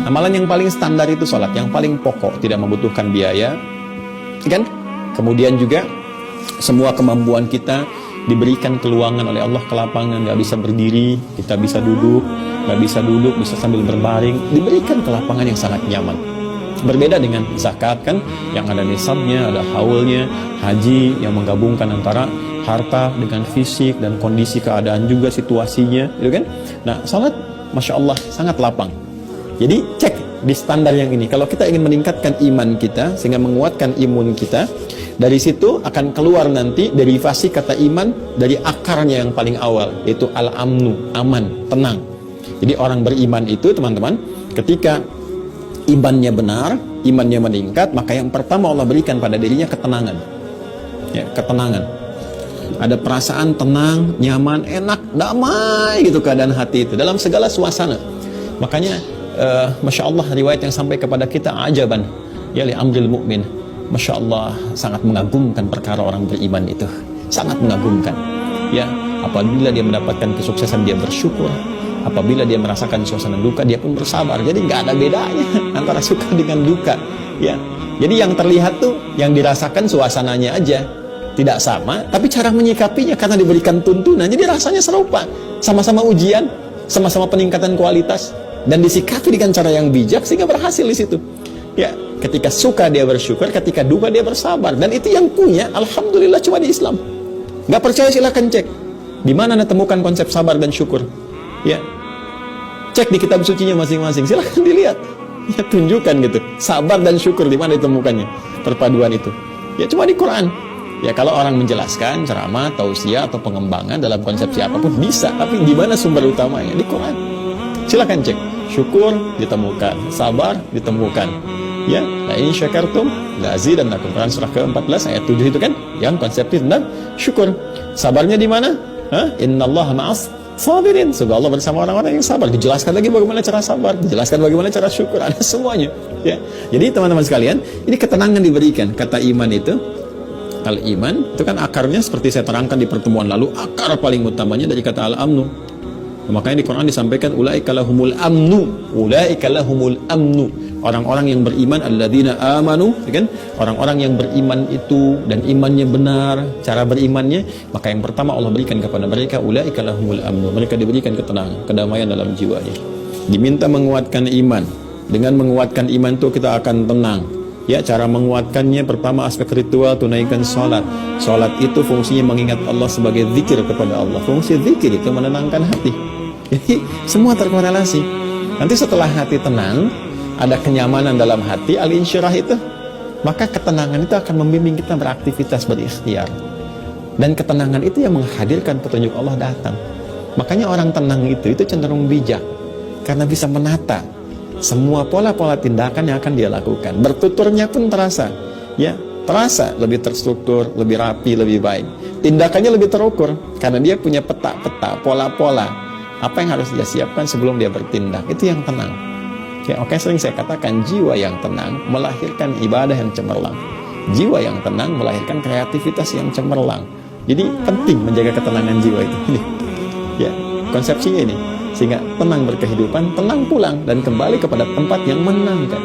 Amalan yang paling standar itu sholat, yang paling pokok, tidak membutuhkan biaya, kan? Kemudian juga semua kemampuan kita diberikan keluangan oleh Allah ke lapangan, nggak bisa berdiri, kita bisa duduk, nggak bisa duduk, bisa sambil berbaring, diberikan ke lapangan yang sangat nyaman. Berbeda dengan zakat kan, yang ada nisabnya, ada haulnya, haji yang menggabungkan antara harta dengan fisik dan kondisi keadaan juga situasinya, gitu kan? Nah, salat, masya Allah, sangat lapang. Jadi cek di standar yang ini. Kalau kita ingin meningkatkan iman kita sehingga menguatkan imun kita, dari situ akan keluar nanti derivasi kata iman dari akarnya yang paling awal, yaitu al-amnu, aman, tenang. Jadi orang beriman itu, teman-teman, ketika imannya benar, imannya meningkat, maka yang pertama Allah berikan pada dirinya ketenangan. Ya, ketenangan. Ada perasaan tenang, nyaman, enak, damai gitu keadaan hati itu dalam segala suasana. Makanya Masya Allah, riwayat yang sampai kepada kita ajaban ya li amril mu'min. Masya Allah, sangat mengagumkan perkara orang beriman itu, sangat mengagumkan. Ya, apabila dia mendapatkan kesuksesan dia bersyukur, apabila dia merasakan suasana duka dia pun bersabar. Jadi nggak ada bedanya antara suka dengan duka. Ya, jadi yang terlihat tuh yang dirasakan suasananya aja tidak sama, tapi cara menyikapinya karena diberikan tuntunan, jadi rasanya serupa, sama-sama ujian, sama-sama peningkatan kualitas. Dan disikapi dengan cara yang bijak sehingga berhasil di situ. Ya, ketika suka dia bersyukur, ketika duka dia bersabar. Dan itu yang punya, alhamdulillah, cuma di Islam. Nggak percaya silahkan cek. Di mana Anda temukan konsep sabar dan syukur? Ya, cek di kitab sucinya masing-masing. Silahkan dilihat. Ya, tunjukkan gitu. Sabar dan syukur di mana ditemukannya perpaduan itu. Ya, cuma di Quran. Ya, kalau orang menjelaskan ceramah, tausiah atau pengembangan dalam konsepsi apapun bisa. Tapi di mana sumber utamanya? Di Quran. Silahkan cek. Syukur ditemukan, sabar ditemukan. Ya, la in syakartum la azidannakum. Quran surah ke-14 ayat 7 itu kan yang konsepnya tentang syukur. Sabarnya di mana? Innallaha ma'as sabirin. Semoga Allah bersama orang-orang yang sabar. Dijelaskan lagi bagaimana cara sabar, dijelaskan bagaimana cara syukur, ada semuanya. Ya. Jadi teman-teman sekalian, ini ketenangan diberikan. Kata iman itu, al-iman itu kan akarnya seperti saya terangkan di pertemuan lalu, akar paling utamanya dari kata al-amnu. Makanya di Quran disampaikan ulaika lahumul amnu, ulaika lahumul amnu. Orang-orang yang beriman alladzina amanu, kan? Orang-orang yang beriman itu dan imannya benar, cara berimannya, maka yang pertama Allah berikan kepada mereka ulaika lahumul amnu. Mereka diberikan ketenangan, kedamaian dalam jiwanya. Diminta menguatkan iman. Dengan menguatkan iman itu kita akan tenang. Ya, cara menguatkannya pertama aspek ritual, tunaikan sholat. Sholat itu fungsinya mengingat Allah sebagai zikir kepada Allah. Fungsi zikir itu menenangkan hati. Jadi semua terkorelasi. Nanti setelah hati tenang, ada kenyamanan dalam hati, al-insyirah itu, maka ketenangan itu akan membimbing kita beraktivitas, berikhtiar. Dan ketenangan itu yang menghadirkan petunjuk Allah datang. Makanya orang tenang itu cenderung bijak, karena bisa menata semua pola-pola tindakan yang akan dia lakukan. Bertuturnya pun terasa, ya, terasa lebih terstruktur, lebih rapi, lebih baik. Tindakannya lebih terukur, karena dia punya peta-peta, pola-pola. Apa yang harus dia siapkan sebelum dia bertindak, itu yang tenang. Ya, oke, sering saya katakan jiwa yang tenang melahirkan ibadah yang cemerlang. Jiwa yang tenang melahirkan kreativitas yang cemerlang. Jadi penting menjaga ketenangan jiwa itu. Ini, ya, konsepsinya ini. Sehingga tenang berkehidupan, tenang pulang dan kembali kepada tempat yang menenangkan.